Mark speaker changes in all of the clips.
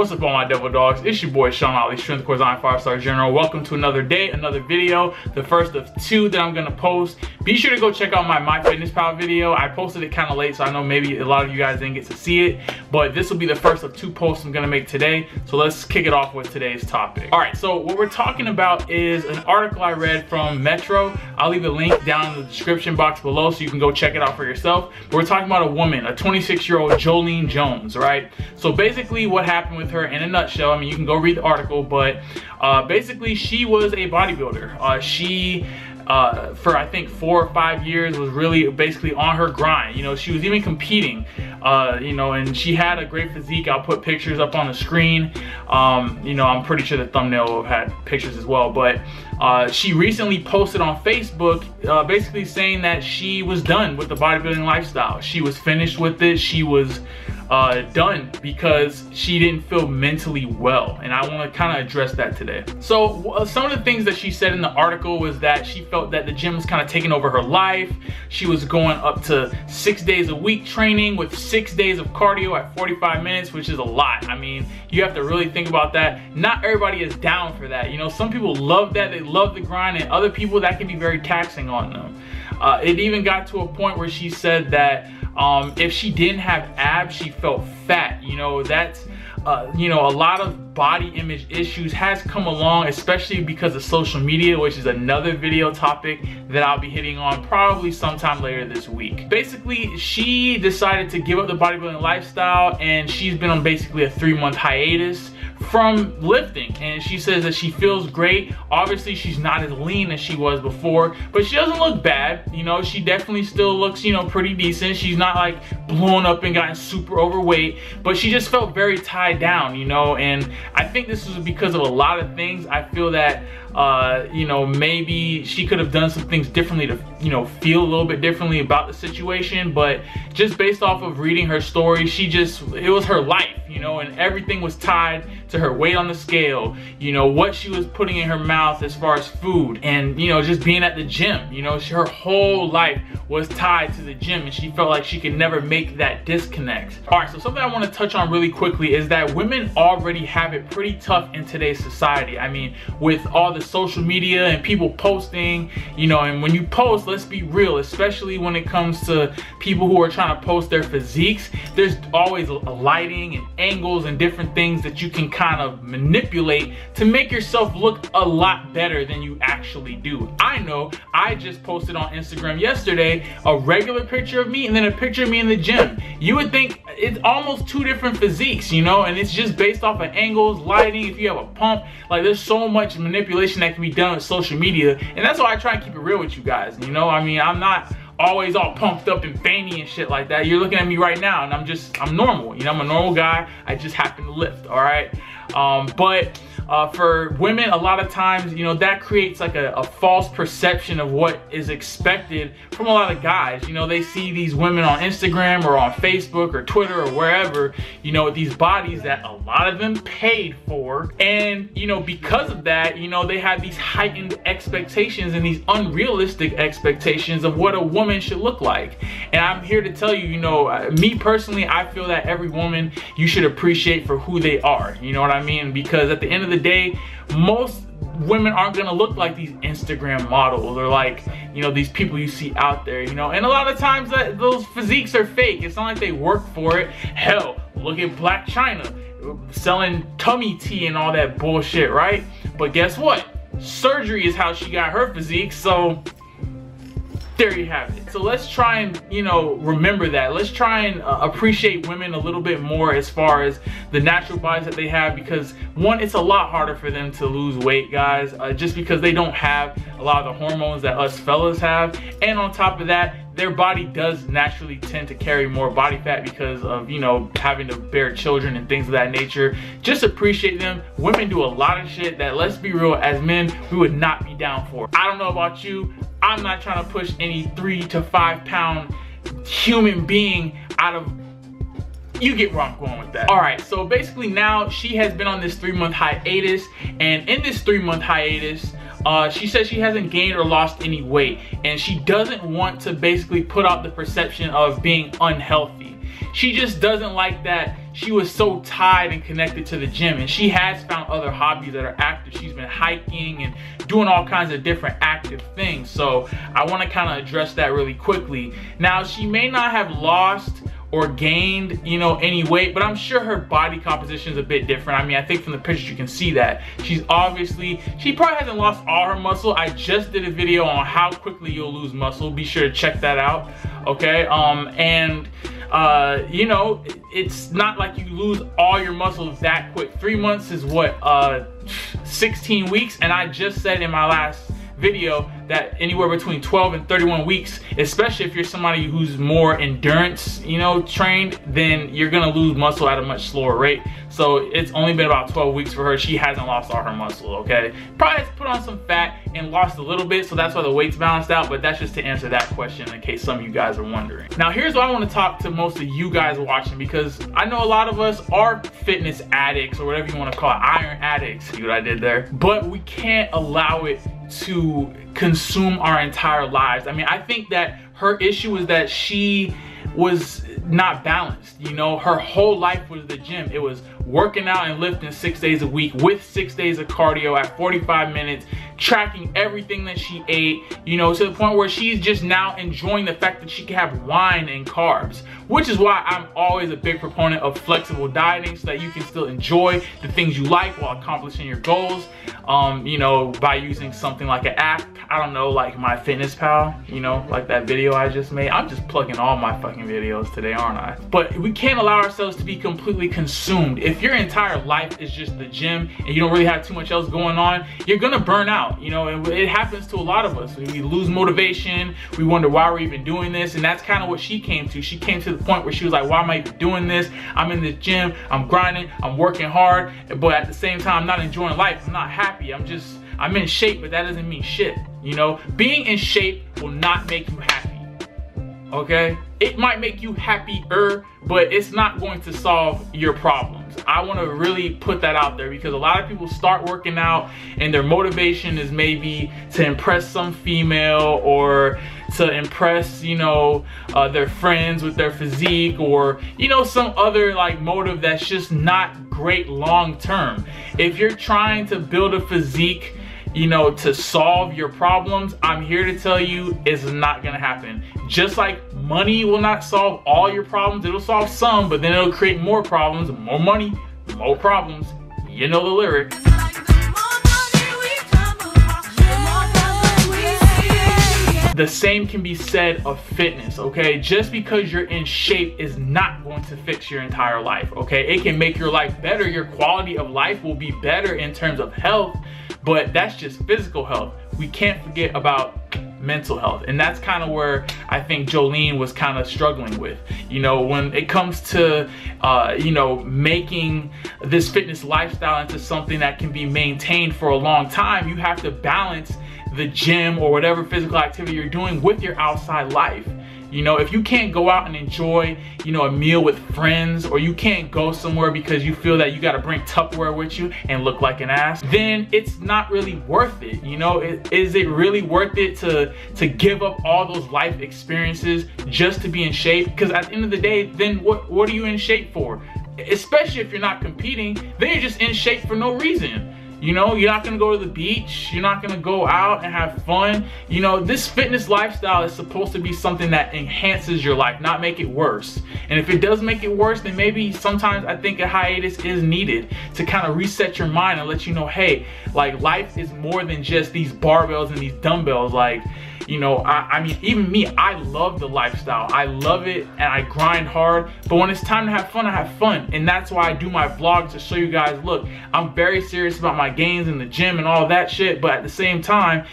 Speaker 1: What's up all my devil dogs? It's your boy Sean Ali, Strength Corps Iron 5-Star General. Welcome to another day, another video, the first of two that I'm gonna post. Be sure to go check out my MyFitnessPal video. I posted it kind of late, so I know maybe a lot of you guys didn't get to see it, but this will be the first of two posts I'm gonna make today. So let's kick it off with today's topic. All right, so what we're talking about is an article I read from Metro. I'll leave a link down in the description box below so you can go check it out for yourself. But we're talking about a woman, a 26-year-old Jolene Jones, right? So basically what happened with her in a nutshell, I mean, you can go read the article, but basically she was a bodybuilder. She for I think 4 or 5 years was really basically on her grind. You know, she was even competing, you know, and she had a great physique. I'll put pictures up on the screen. You know, I'm pretty sure the thumbnail will have had pictures as well, but she recently posted on Facebook basically saying that she was done with the bodybuilding lifestyle. She was finished with it. She was done because she didn't feel mentally well, and I want to kind of address that today. So some of the things that she said in the article was that she felt that the gym was kind of taking over her life. She was going up to 6 days a week training with 6 days of cardio at 45 minutes, which is a lot. I mean, you have to really think about that. Not everybody is down for that. You know, some people love that, they love the grind, and other people that can be very taxing on them. It even got to a point where she said that if she didn't have abs, she felt fat. You know, that's you know, a lot of body image issues has come along, especially because of social media, which is another video topic that I'll be hitting on probably sometime later this week. Basically, she decided to give up the bodybuilding lifestyle, and she's been on basically a 3-month hiatus from lifting, and she says that she feels great. Obviously she's not as lean as she was before, but she doesn't look bad. You know, she definitely still looks, you know, pretty decent. She's not like blown up and gotten super overweight, but she just felt very tied down, you know, and I think this was because of a lot of things. I feel that you know, maybe she could have done some things differently to, you know, feel a little bit differently about the situation, but just based off of reading her story, it was her life, you know, and everything was tied to her weight on the scale, you know, what she was putting in her mouth as far as food, and, you know, just being at the gym. You know, her whole life was tied to the gym, and she felt like she could never make that disconnect. All right, so something I want to touch on really quickly is that women already have it pretty tough in today's society. I mean, with all the social media and people posting, you know, and when you post, let's be real, especially when it comes to people who are trying to post their physiques, there's always lighting and angles and different things that you can kind of manipulate to make yourself look a lot better than you actually do. I know I just posted on Instagram yesterday a regular picture of me and then a picture of me in the gym. You would think it's almost two different physiques, you know, and it's just based off of angles, lighting, if you have a pump. Like, there's so much manipulation that can be done with social media, and that's why I try and keep it real with you guys, you know. I mean, I'm not always all pumped up and veiny and shit like that. You're looking at me right now and I'm normal, you know. I'm a normal guy, I just happen to lift, all right? But for women, a lot of times, you know, that creates like a false perception of what is expected from a lot of guys. You know, they see these women on Instagram or on Facebook or Twitter or wherever, you know, with these bodies that a lot of them paid for, and, you know, because of that, you know, they have these heightened expectations and these unrealistic expectations of what a woman should look like. And I'm here to tell you, you know, me personally, I feel that every woman you should appreciate for who they are, you know what I mean? Because at the end of the day, most women aren't gonna look like these Instagram models or like, you know, these people you see out there, you know. And a lot of times those physiques are fake. It's not like they work for it. Hell, look at Black China selling tummy tea and all that bullshit, right? But guess what? Surgery is how she got her physique, so there you have it. So let's try and, you know, remember that. Let's try and appreciate women a little bit more as far as the natural bodies that they have, because one, it's a lot harder for them to lose weight, guys, just because they don't have a lot of the hormones that us fellas have. And on top of that, their body does naturally tend to carry more body fat because of, you know, having to bear children and things of that nature. Just appreciate them. Women do a lot of shit that, let's be real, as men, we would not be down for. I don't know about you, I'm not trying to push any 3 to 5 pound human being out of, you get where I'm going with that. All right, so basically now she has been on this 3-month hiatus, and in this 3-month hiatus, she says she hasn't gained or lost any weight, and she doesn't want to basically put out the perception of being unhealthy. She just doesn't like that she was so tied and connected to the gym, and she has found other hobbies that are active. She's been hiking and doing all kinds of different active things. So I want to kind of address that really quickly. Now, she may not have lost or gained, you know, any weight, but I'm sure her body composition is a bit different. I mean, I think from the pictures you can see that she probably hasn't lost all her muscle. I just did a video on how quickly you'll lose muscle. Be sure to check that out, okay? You know, it's not like you lose all your muscle that quick. 3 months is what, 16 weeks, and I just said in my last video that anywhere between 12 and 31 weeks, especially if you're somebody who's more endurance, you know, trained, then you're gonna lose muscle at a much slower rate. So it's only been about 12 weeks for her. She hasn't lost all her muscle, okay? Probably has put on some fat and lost a little bit, so that's why the weight's balanced out, but that's just to answer that question in case some of you guys are wondering. Now, here's what I want to talk to most of you guys watching, because I know a lot of us are fitness addicts, or whatever you want to call it, iron addicts. See what I did there? But we can't allow it to consume our entire lives. I mean, I think that her issue is that she was not balanced. You know, her whole life was the gym. It was working out and lifting 6 days a week with 6 days of cardio at 45 minutes, tracking everything that she ate, you know, to the point where she's just now enjoying the fact that she can have wine and carbs, which is why I'm always a big proponent of flexible dieting, so that you can still enjoy the things you like while accomplishing your goals, you know, by using something like an app. I don't know, like MyFitnessPal, you know, like that video I just made. I'm just plugging all my fucking videos today, aren't I? But we can't allow ourselves to be completely consumed. If your entire life is just the gym and you don't really have too much else going on, you're gonna burn out, you know, and it happens to a lot of us. We lose motivation, we wonder why we're even doing this, and that's kind of what she came to. She came to the point where she was like, why am I even doing this? I'm in this gym, I'm grinding, I'm working hard, but at the same time, I'm not enjoying life, I'm not happy, I'm in shape, but that doesn't mean shit. You know, being in shape will not make you happy, okay? It might make you happier, but it's not going to solve your problems. I want to really put that out there, because a lot of people start working out and their motivation is maybe to impress some female, or to impress, you know, their friends with their physique, or, you know, some other like motive that's just not great long term. If you're trying to build a physique, you know, to solve your problems, I'm here to tell you it's not gonna happen. Just like money will not solve all your problems, it'll solve some, but then it'll create more problems, more money, more problems. You know the lyric. The same can be said of fitness, okay? Just because you're in shape is not going to fix your entire life, okay? It can make your life better. Your quality of life will be better in terms of health, but that's just physical health. We can't forget about mental health, and that's kind of where I think Jolene was kind of struggling with. You know, when it comes to you know, making this fitness lifestyle into something that can be maintained for a long time, you have to balance the gym or whatever physical activity you're doing with your outside life. You know, if you can't go out and enjoy, you know, a meal with friends, or you can't go somewhere because you feel that you got to bring Tupperware with you and look like an ass, then it's not really worth it. You know, is it really worth it to give up all those life experiences just to be in shape? Because at the end of the day, then what are you in shape for? Especially if you're not competing, then you're just in shape for no reason. You know, you're not gonna go to the beach, you're not gonna go out and have fun. You know, this fitness lifestyle is supposed to be something that enhances your life, not make it worse. And if it does make it worse, then maybe sometimes I think a hiatus is needed to kind of reset your mind and let you know, hey, like, life is more than just these barbells and these dumbbells. Like, you know, I mean, even me, I love the lifestyle. I love it and I grind hard, but when it's time to have fun, I have fun. And that's why I do my vlogs, to show you guys, look, I'm very serious about my gains in the gym and all that shit, but at the same time,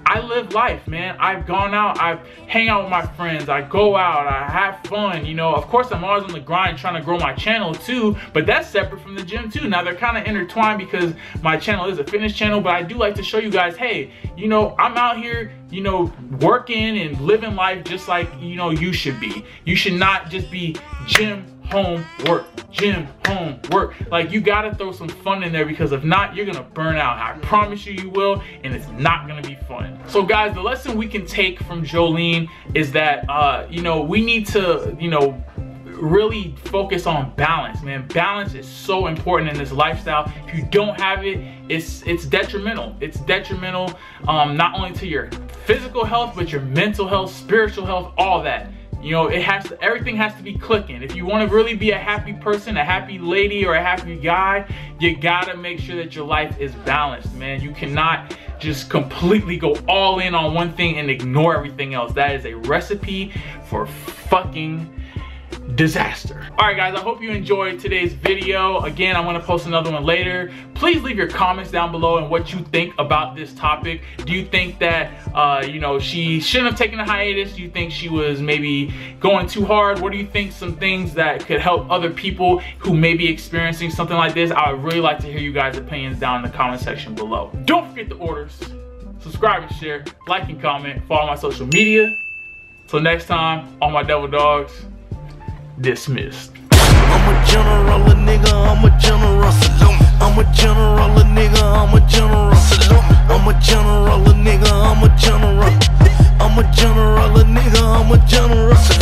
Speaker 1: I live life, man. I've gone out, I hang out with my friends, I go out, I have fun, you know. Of course, I'm always on the grind trying to grow my channel too, but that's separate from the gym too. Now, they're kind of intertwined because my channel is a fitness channel, but I do like to show you guys, hey, you know, I'm out here, you know, working and living life just like, you know, you should be. You should not just be gym, home, work, gym, home, work. Like, you gotta throw some fun in there, because if not, you're gonna burn out. I promise you, you will, and it's not gonna be fun. So guys, the lesson we can take from Jolene is that, you know, we need to, you know, really focus on balance, man. Balance is so important in this lifestyle. If you don't have it, it's detrimental. It's detrimental not only to your physical health, but your mental health, spiritual health, all that. You know, everything has to be clicking. If you want to really be a happy person, a happy lady, or a happy guy, you gotta make sure that your life is balanced, man. You cannot just completely go all in on one thing and ignore everything else. That is a recipe for fucking disaster. All right, guys, I hope you enjoyed today's video. Again, I'm going to post another one later. Please leave your comments down below and what you think about this topic. Do you think that you know, she shouldn't have taken a hiatus? Do you think she was maybe going too hard? What do you think some things that could help other people who may be experiencing something like this? I would really like to hear you guys' opinions down in the comment section below. Don't forget the orders. Subscribe and share, like and comment, follow my social media. Till next time, all my devil dogs, dismissed.
Speaker 2: I'm a general, a nigga, I'm a general. I'm a general, a nigga, I'm a general. I'm a general, a nigga, I'm a general. I'm a general, a nigga, I'm a general.